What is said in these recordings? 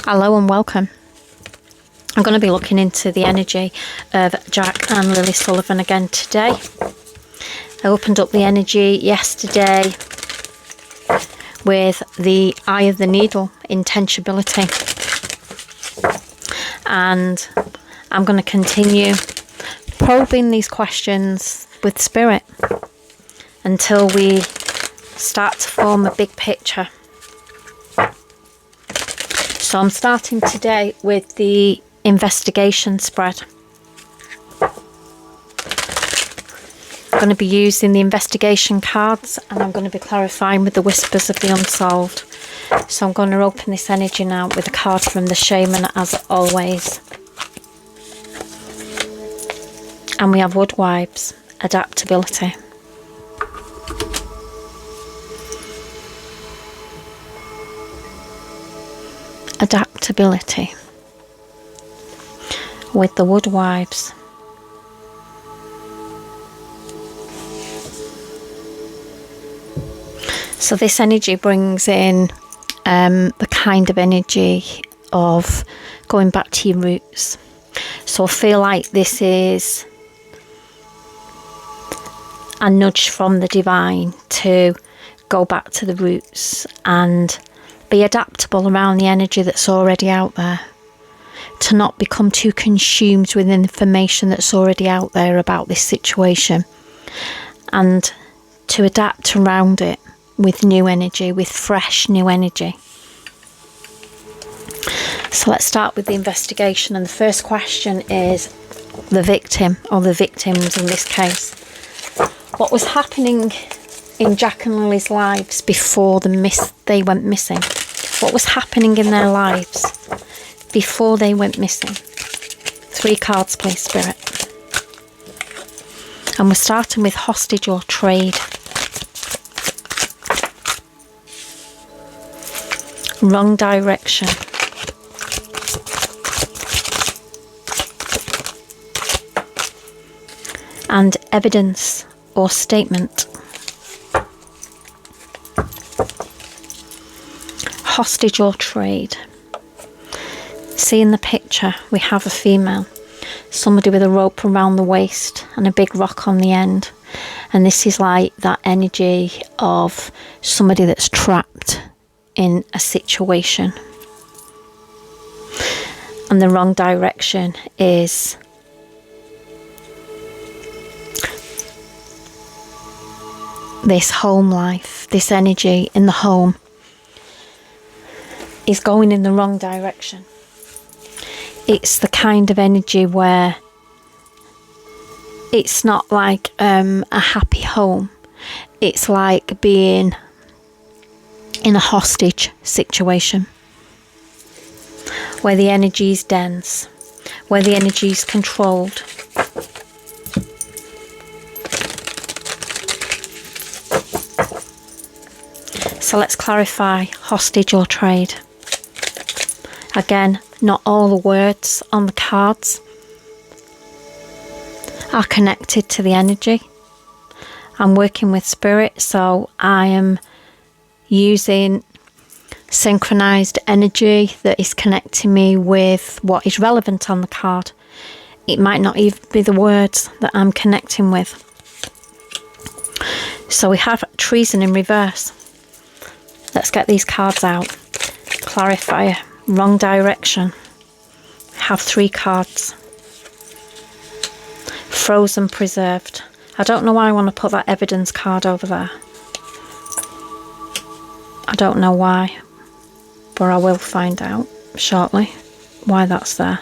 Hello and welcome. I'm going to be looking into the energy of Jack and Lily Sullivan again today. I opened up the energy yesterday with the Eye of the Needle, intentionality. And I'm going to continue probing these questions with spirit until we start to form a big picture. So I'm starting today with the investigation spread. I'm going to be using the investigation cards, and I'm going to be clarifying with the whispers of the unsolved. So I'm going to open this energy now with a card from the shaman, as always. And we have Woodwives, adaptability. Adaptability with the Woodwives. So this energy brings in the kind of energy of going back to your roots. So I feel like this is a nudge from the divine to go back to the roots and be adaptable around the energy that's already out there, to not become too consumed with information that's already out there about this situation, and to adapt around it with new energy, with fresh new energy. So let's start with the investigation, and the first question is the victim, or the victims in this case. What was happening in Jack and Lily's lives before they went missing? What was happening in their lives before they went missing? 3 cards, please, Spirit. And we're starting with hostage or trade. Wrong direction. And evidence or statement. Hostage or trade. See in the picture, we have a female, somebody with a rope around the waist and a big rock on the end. And this is like that energy of somebody that's trapped in a situation. And the wrong direction is this home life, this energy in the home is going in the wrong direction. It's the kind of energy where it's not like a happy home. It's like being in a hostage situation where the energy is dense, where the energy is controlled. So let's clarify hostage or trade. Again, not all the words on the cards are connected to the energy. I'm working with spirit, so I am using synchronized energy that is connecting me with what is relevant on the card. It might not even be the words that I'm connecting with. So we have treason in reverse. Let's get these cards out. Clarifier. Wrong direction. Have 3 cards. Frozen, preserved. I don't know why I want to put that evidence card over there. I don't know why, but I will find out shortly why that's there.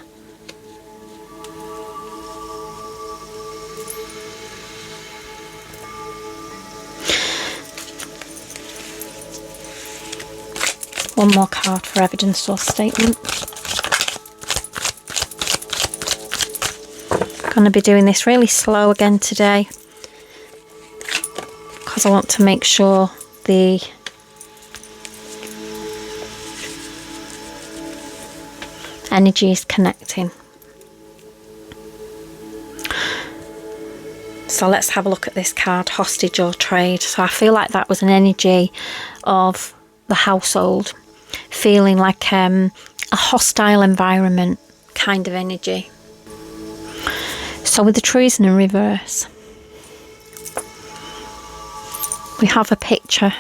One more card for evidence or statement. Going to be doing this really slow again today because I want to make sure the energy is connecting. So let's have a look at this card, hostage or trade. So I feel like that was an energy of the household, feeling like a a hostile environment kind of energy. So with the Treason in reverse, we have a picture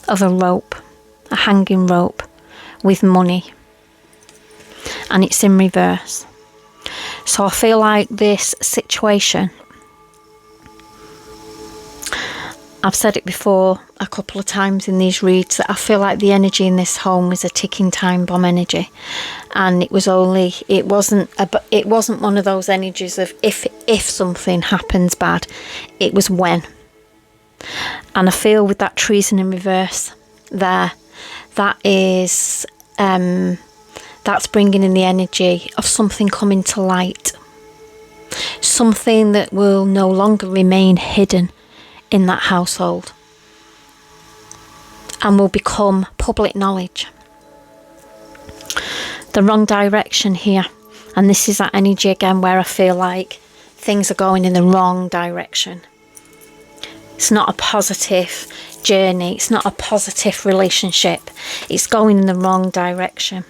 of a rope, a hanging rope with money, and it's in reverse. So I feel like this situation, I've said it before a couple of times in these reads, that I feel like the energy in this home was a ticking time bomb energy, and it wasn't one of those energies of if something happens bad, it was when. And I feel with that Treason in reverse there, that is that's bringing in the energy of something coming to light, something that will no longer remain hidden in that household and will become public knowledge. The wrong direction here, and this is that energy again where I feel like things are going in the wrong direction. It's not a positive journey, it's not a positive relationship, it's going in the wrong direction.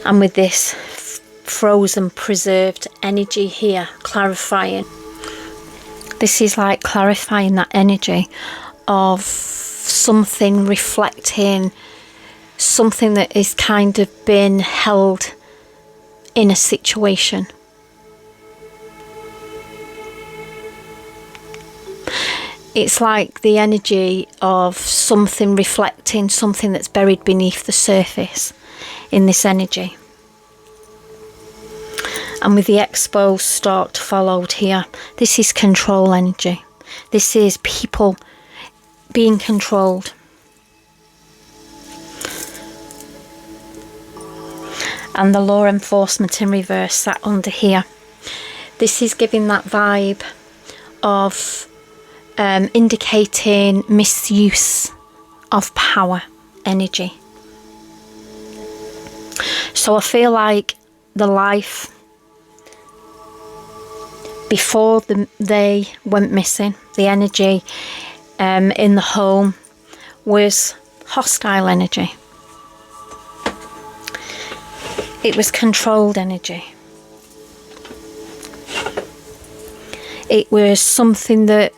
And with this frozen, preserved energy here, clarifying, this is like clarifying that energy of something reflecting something that is kind of been held in a situation. It's like the energy of something reflecting something that's buried beneath the surface in this energy. And with the exposed stalked followed here, this is control energy. This is people being controlled. And the law enforcement in reverse sat under here. This is giving that vibe of indicating misuse of power energy. So I feel like the life before they went missing, the energy in the home was hostile energy. It was controlled energy. It was something that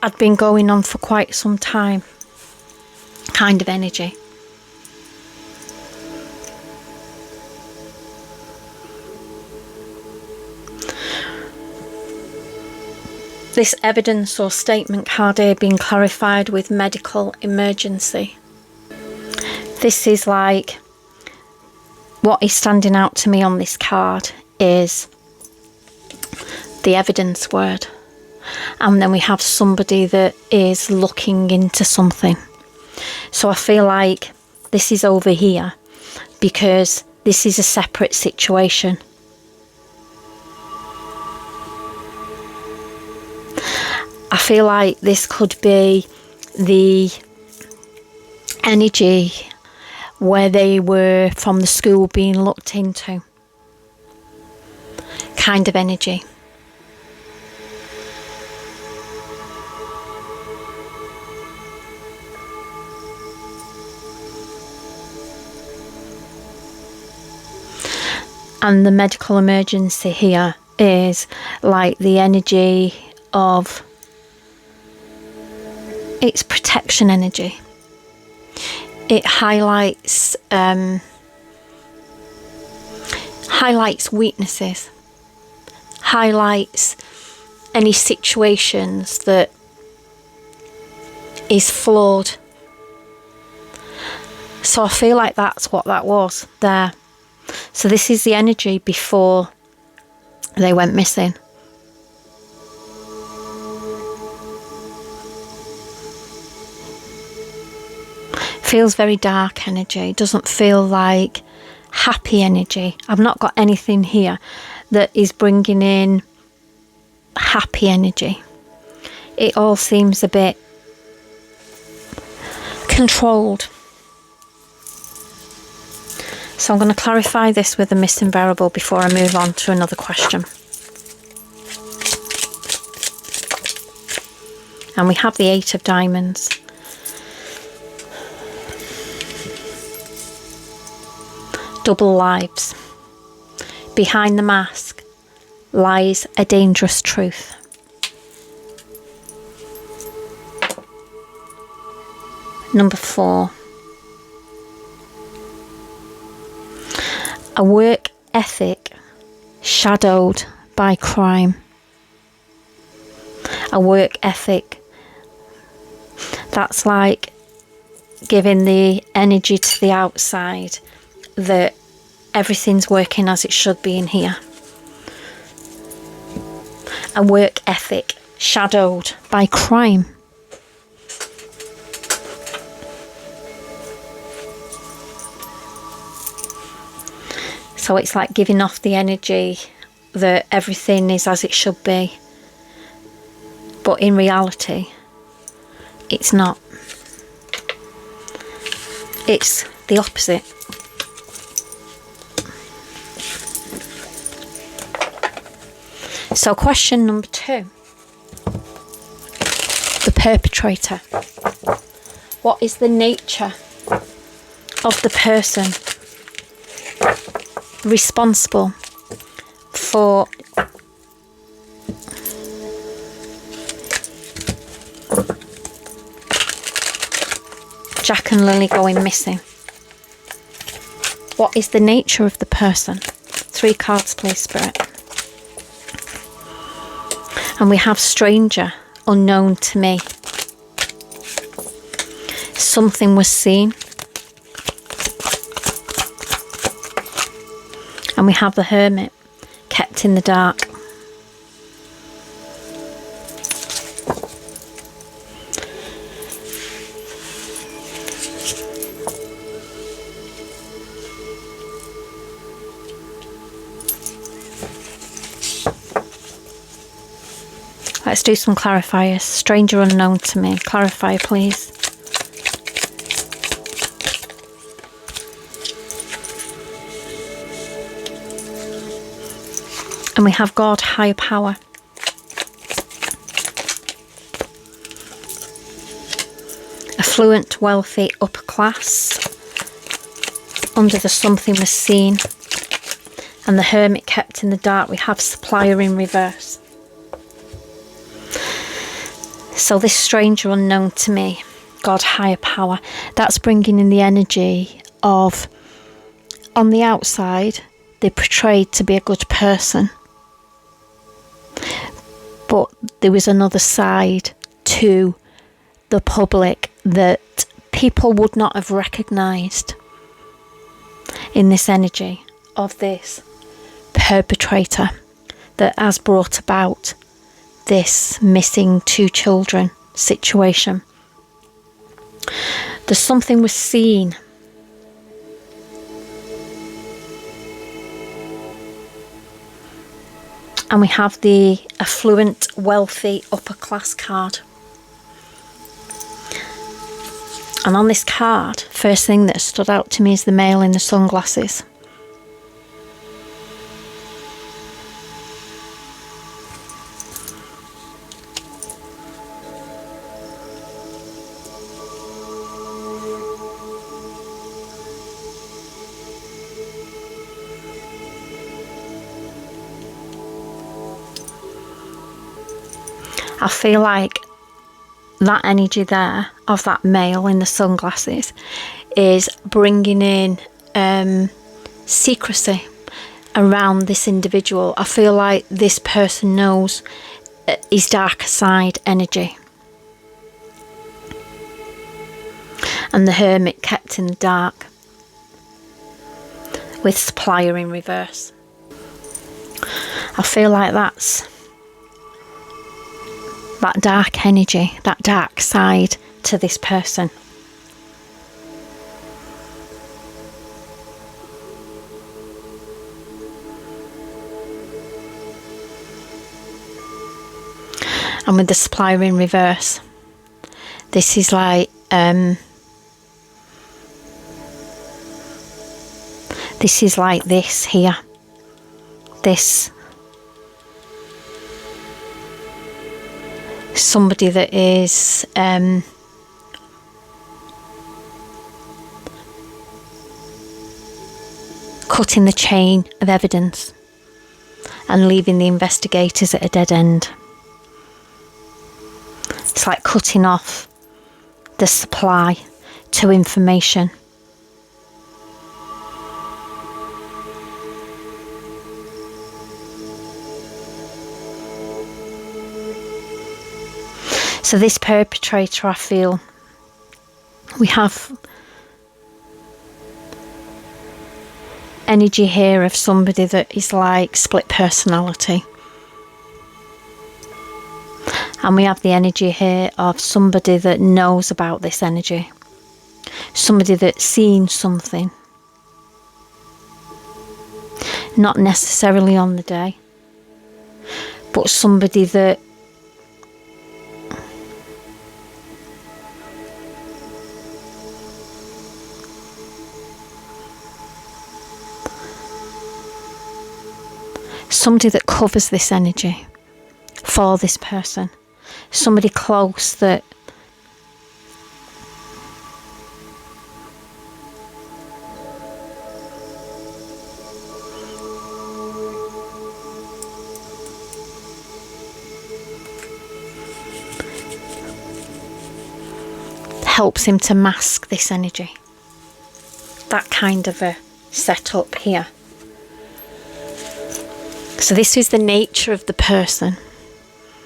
had been going on for quite some time, kind of energy. This evidence or statement card here being clarified with medical emergency. This is like, what is standing out to me on this card is the evidence word. And then we have somebody that is looking into something. So I feel like this is over here because this is a separate situation. I feel like this could be the energy where they were from the school being looked into, kind of energy. And the medical emergency here is like the energy of, it's protection energy. It highlights weaknesses, highlights any situations that is flawed. So I feel like that's what that was there. So this is the energy before they went missing. Feels very dark energy. Doesn't feel like happy energy. I've not got anything here that is bringing in happy energy. It all seems a bit controlled. So I'm going to clarify this with the missing variable before I move on to another question. And we have the 8 of diamonds. double lives. Behind the mask lies a dangerous truth. Number 4. A work ethic shadowed by crime. A work ethic that's like giving the energy to the outside that everything's working as it should be in here. A work ethic shadowed by crime. So it's like giving off the energy that everything is as it should be. But in reality, it's not. It's the opposite. So question number 2. The perpetrator. What is the nature of the person responsible for Jack and Lily going missing? What is the nature of the person? 3 cards, please, Spirit. And we have stranger, unknown to me. Something was seen. And we have the hermit, kept in the dark. Let's do some clarifiers. Stranger unknown to me. Clarify, please. And we have God, higher power. Affluent, wealthy, upper class. Under the something was seen. And the hermit kept in the dark. We have supplier in reverse. So this stranger unknown to me, God, higher power, that's bringing in the energy of, on the outside, they're portrayed to be a good person. But there was another side to the public that people would not have recognised in this energy of this perpetrator that has brought about this missing 2 children situation. There's something was seen. And we have the affluent, wealthy, upper class card. And on this card, first thing that stood out to me is the male in the sunglasses. I feel like that energy there of that male in the sunglasses is bringing in secrecy around this individual. I feel like this person knows his darker side energy. And the hermit kept in the dark with supplier in reverse. I feel like that's that dark energy, that dark side to this person. And with the supplier in reverse, this is like this here. This somebody that is cutting the chain of evidence and leaving the investigators at a dead end. It's like cutting off the supply to information. So this perpetrator, I feel, we have energy here of somebody that is like split personality. And we have the energy here of somebody that knows about this energy. Somebody that's seen something. Not necessarily on the day, but somebody that covers this energy for this person. Somebody close that helps him to mask this energy. That kind of a setup here. So this is the nature of the person.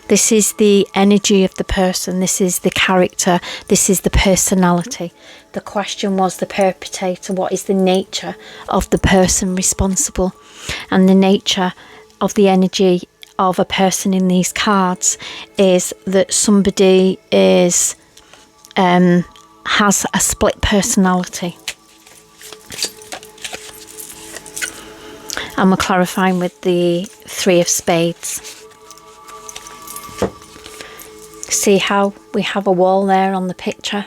This is the energy of the person. This is the character. This is the personality. The question was the perpetrator. What is the nature of the person responsible? And the nature of the energy of a person in these cards is that somebody is has a split personality. And we're clarifying with the Three of Spades. See how we have a wall there on the picture,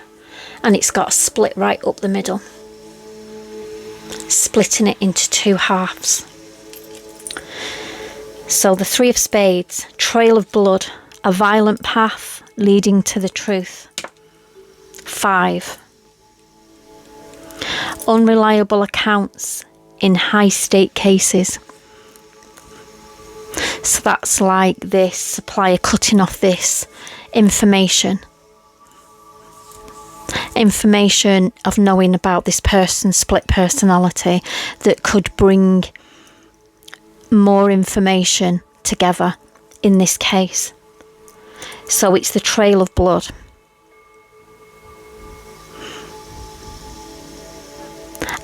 and it's got a split right up the middle, splitting it into two halves. So the Three of Spades, trail of blood, a violent path leading to the truth. 5. Unreliable accounts in high stake cases. So that's like this supplier cutting off this information of knowing about this person's split personality that could bring more information together in this case. So it's the trail of blood.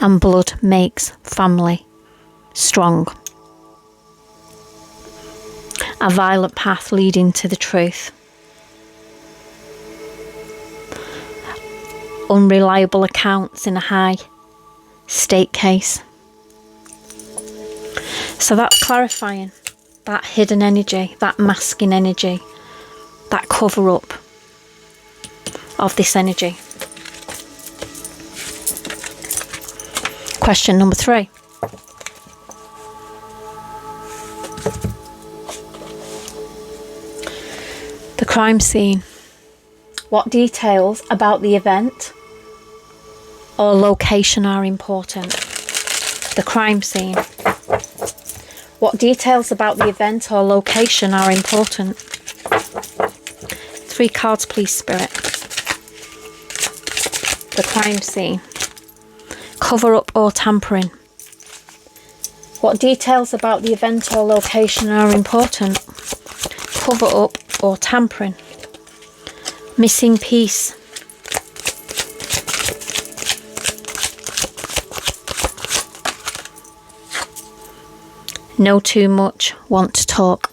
And blood makes family strong. A violent path leading to the truth. Unreliable accounts in a high stake case. So that's clarifying that hidden energy, that masking energy, that cover up of this energy. Question number 3. The crime scene. What details about the event or location are important? The crime scene. What details about the event or location are important? 3 cards, please, Spirit. The crime scene. Cover up or tampering. What details about the event or location are important? Cover up or tampering. Missing piece. Know too much, want to talk.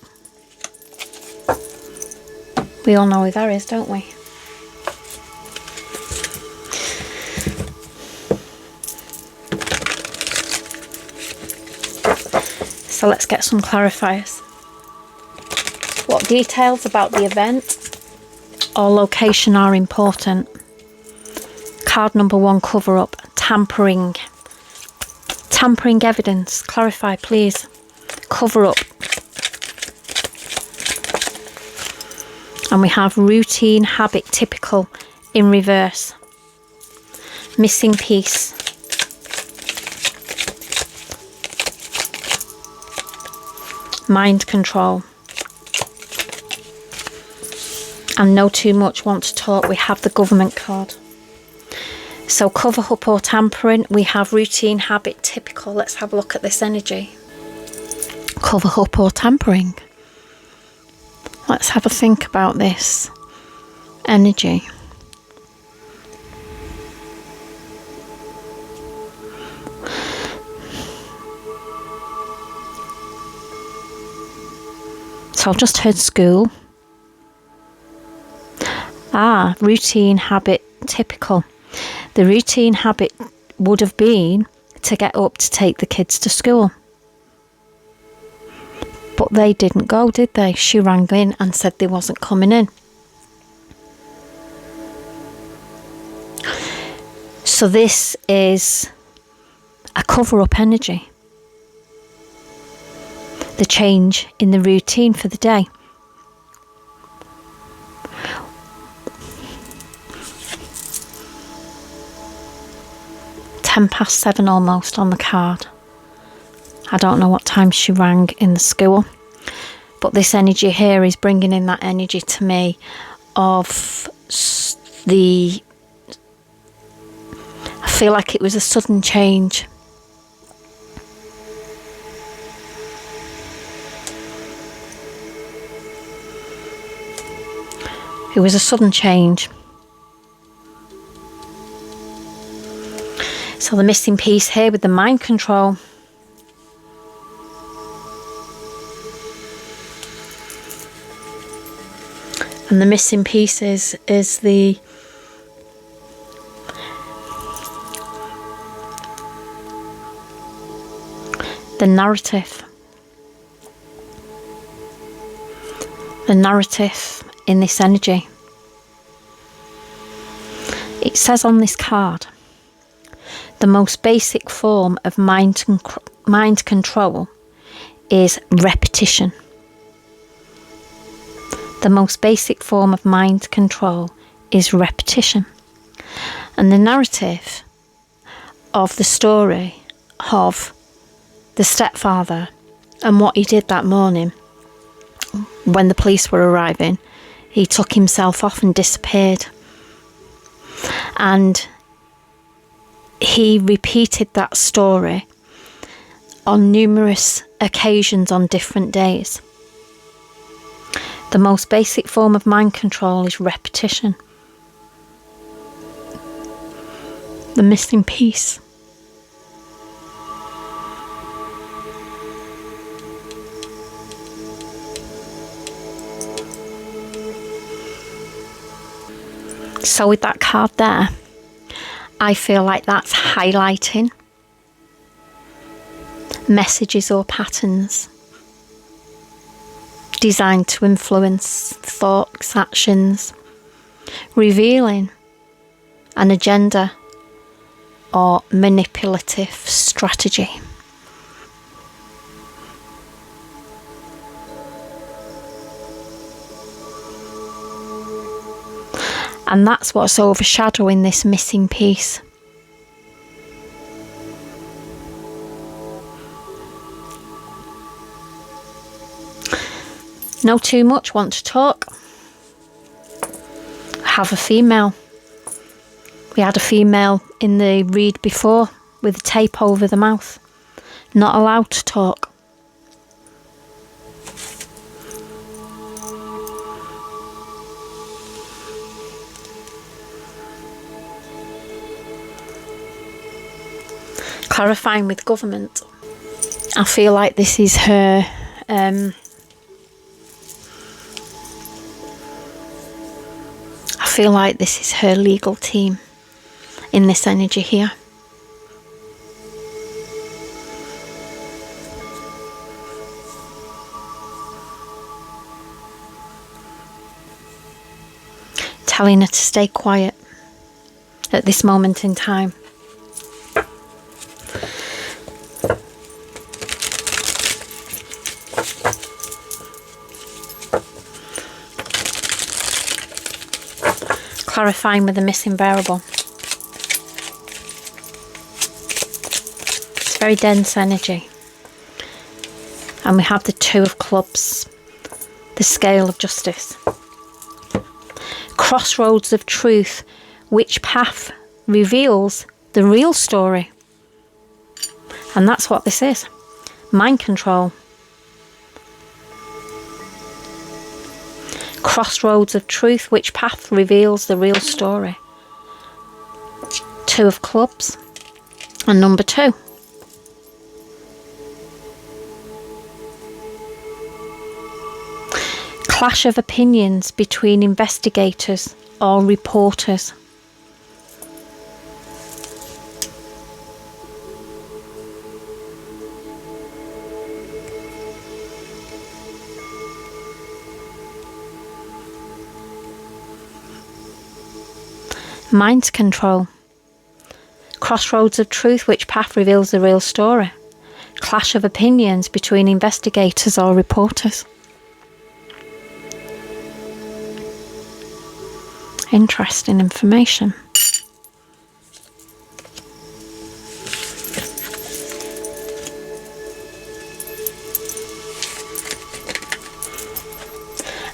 We all know who that is, don't we? So let's get some clarifiers. What details about the event or location are important? Card number 1, cover up. Tampering. Tampering evidence. Clarify, please. Cover up. And we have routine, habit, typical in reverse. Missing piece. mind control. And know too much, want to talk, we have the government card. So cover up or tampering, we have routine, habit, typical. Let's have a look at this energy. Cover up or tampering. Let's have a think about this energy. So I've just heard school. Routine, habit, typical. The routine habit would have been to get up to take the kids to school. But they didn't go, did they? She rang in and said they wasn't coming in. So this is a cover-up energy. The change in the routine for the day. £7 almost on the card. I don't know what time she rang in the school, but this energy here is bringing in that energy to me of I feel like it was a sudden change. It was a sudden change. So the missing piece here with the mind control. And the missing piece is the narrative. The narrative in this energy. It says on this card, the most basic form of mind control is repetition. The most basic form of mind control is repetition. And the narrative of the story of the stepfather and what he did that morning when the police were arriving, he took himself off and disappeared. And he repeated that story on numerous occasions on different days. The most basic form of mind control is repetition. The missing piece. So with that card there, I feel like that's highlighting messages or patterns designed to influence thoughts, actions, revealing an agenda or manipulative strategy. And that's what's overshadowing this missing piece. Know too much, want to talk. Have a female. We had a female in the read before with a tape over the mouth. Not allowed to talk. Clarifying with government. I feel like this is her I feel like this is her legal team in this energy here. Telling her to stay quiet at this moment in time. Clarifying with the missing variable. It's very dense energy. And we have the Two of Clubs, the scale of justice. Crossroads of truth. Which path reveals the real story? And that's what this is. Mind control. Crossroads of truth. Which path reveals the real story? Two of Clubs. And number 2. Clash of opinions between investigators or reporters. Mind control. Crossroads of truth. Which path reveals the real story? Clash of opinions between investigators or reporters. Interesting information.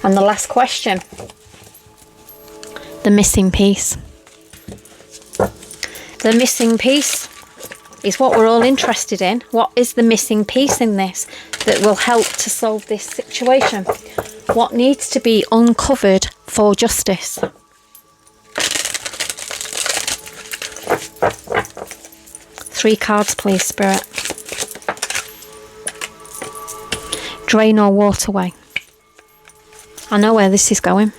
And the last question. The missing piece. The missing piece is what we're all interested in. What is the missing piece in this that will help to solve this situation? What needs to be uncovered for justice? Three cards, please, Spirit. Drain or waterway. I know where this is going.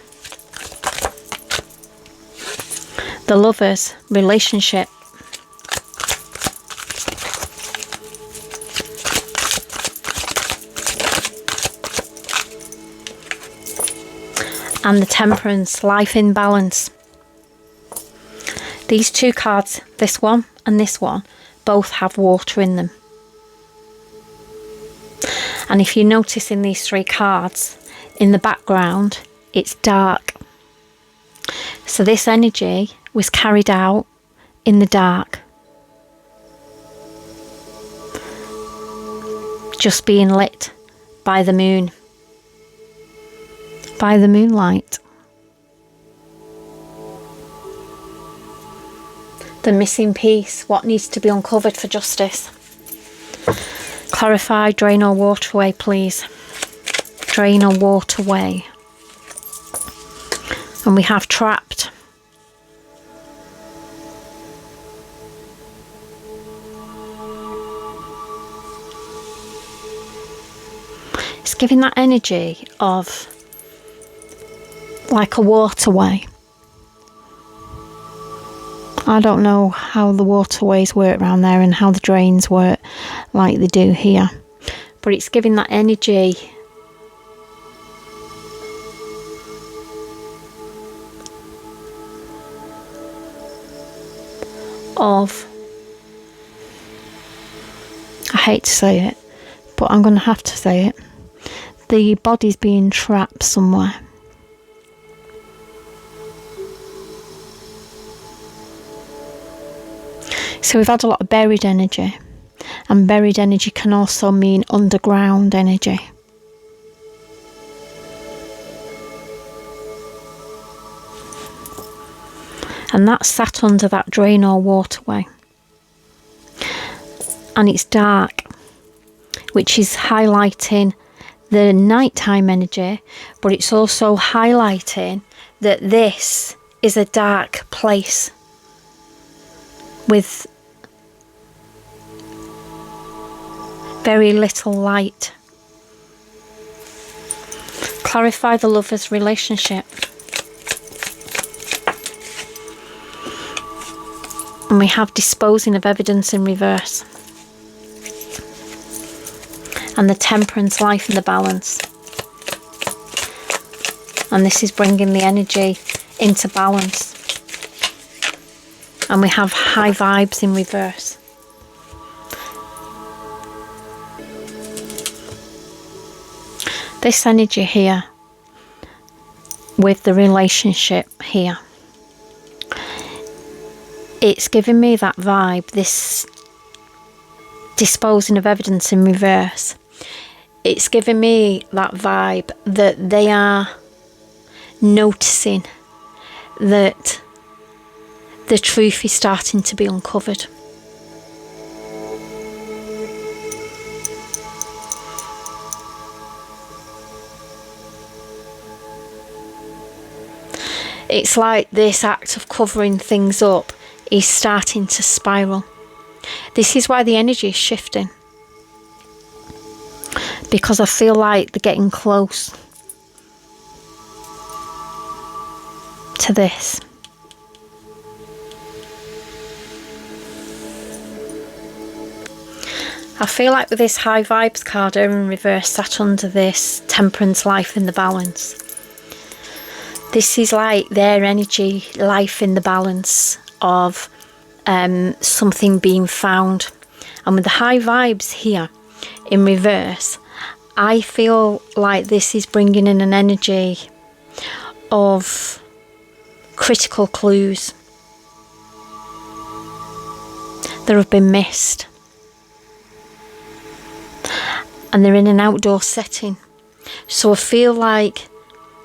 The Lovers, relationship. And the Temperance, life in balance. These 2 cards, this one and this one, both have water in them. And if you notice in these 3 cards, in the background, it's dark. So this energy was carried out in the dark. Just being lit by the moon. By the moonlight. The missing piece. What needs to be uncovered for justice? Clarify, drain or waterway, please. Drain or waterway. And we have trapped. It's giving that energy of like a waterway. I don't know how the waterways work around there and how the drains work like they do here. But it's giving that energy of, I hate to say it, but I'm going to have to say it, the body's being trapped somewhere. So we've had a lot of buried energy, and buried energy can also mean underground energy. And that's sat under that drain or waterway. And it's dark, which is highlighting the nighttime energy, but it's also highlighting that this is a dark place with very little light. Clarify the Lovers' relationship. And we have disposing of evidence in reverse. And the Temperance, life in the balance. And this is bringing the energy into balance. And we have high vibes in reverse. This energy here with the relationship here, it's giving me that vibe, this disposing of evidence in reverse. it's giving me that vibe that they are noticing that the truth is starting to be uncovered. It's like this act of covering things up is starting to spiral. This is why the energy is shifting. Because I feel like they're getting close to this. I feel like with this High Vibes card in reverse sat under this Temperance, Life in the Balance. This is like their energy, life in the balance of something being found. And with the High Vibes here in reverse, I feel like this is bringing in an energy of critical clues that have been missed. And they're in an outdoor setting. So I feel like,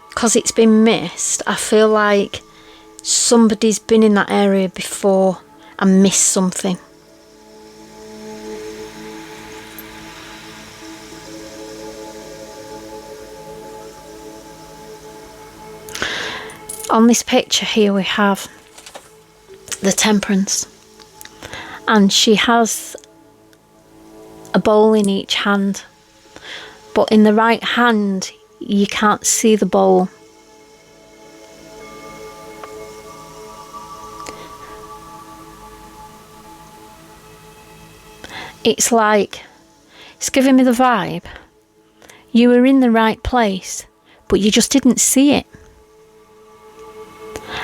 because it's been missed, I feel like somebody's been in that area before and missed something. On this picture here we have the Temperance, and she has a bowl in each hand, but in the right hand you can't see the bowl. It's like, it's giving me the vibe, you were in the right place, but you just didn't see it.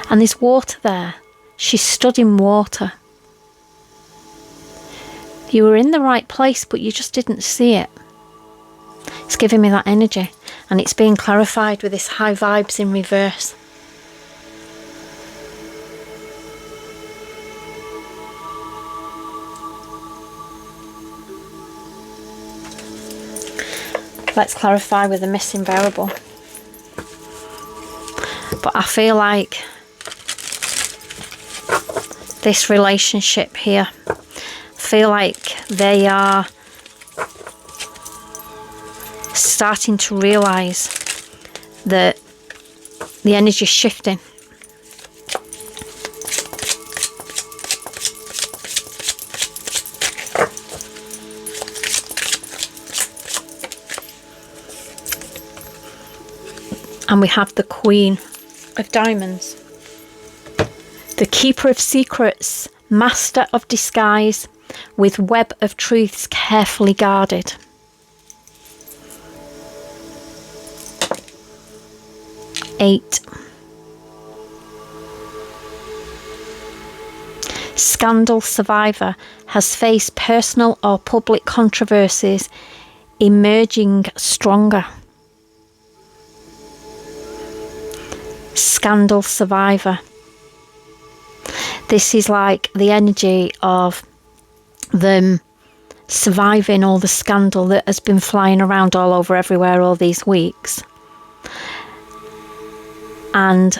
And there's water there. She stood in water. You were in the right place, but you just didn't see it. It's giving me that energy. And it's being clarified with this High Vibes in reverse. Let's clarify with the missing variable. But I feel like this relationship here, I feel like they are starting to realise that the energy is shifting. And we have the Queen of Diamonds. The Keeper of Secrets, Master of Disguise, with web of truths carefully guarded. Eight. Scandal survivor has faced personal or public controversies, emerging stronger. Scandal survivor. This is like the energy of them surviving all the scandal that has been flying around all over everywhere all these weeks. And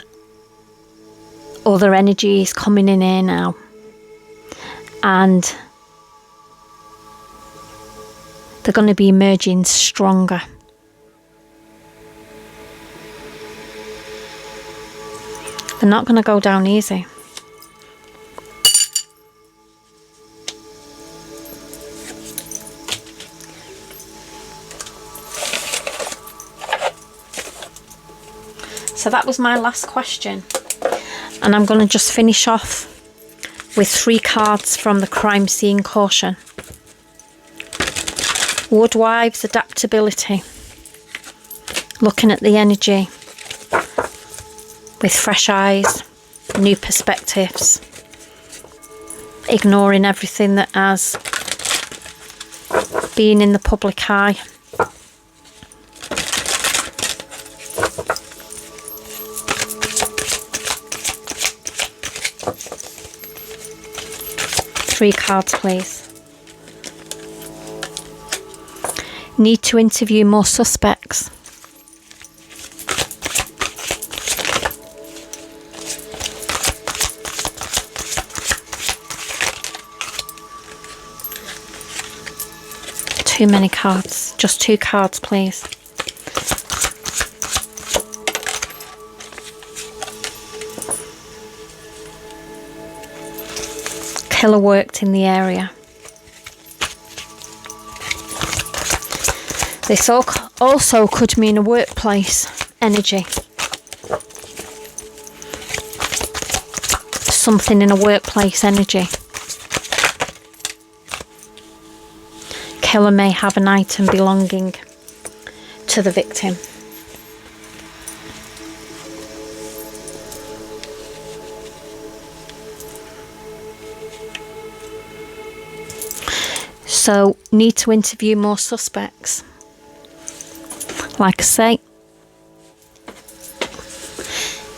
other energy is coming in here now. And they're going to be emerging stronger. They're not going to go down easy. So that was my last question. And I'm going to just finish off with 3 cards from the Crime Scene Caution. Woodwives, adaptability. Looking at the energy with fresh eyes, new perspectives. Ignoring everything that has been in the public eye. Three cards, please. Need to interview more suspects. Too many cards. Just 2 cards, please. Killer worked in the area. This also could mean a workplace energy. Something in a workplace energy. Killer may have an item belonging to the victim. So, need to interview more suspects. Like I say,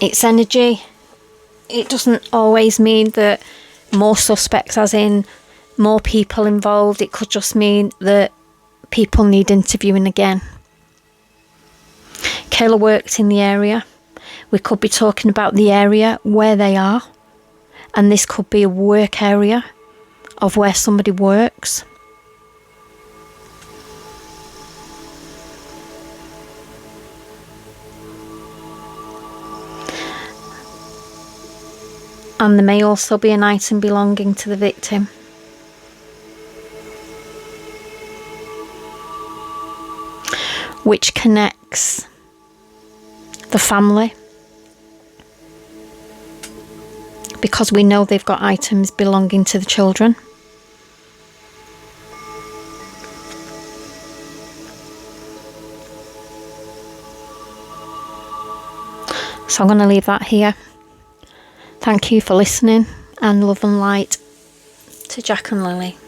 it's energy. It doesn't always mean that more suspects as in more people involved. It could just mean that people need interviewing again. Kayla worked in the area. We could be talking about the area where they are, and this could be a work area of where somebody works. And there may also be an item belonging to the victim. Which connects the family. Because we know they've got items belonging to the children. So I'm going to leave that here. Thank you for listening, and love and light to Jack and Lily.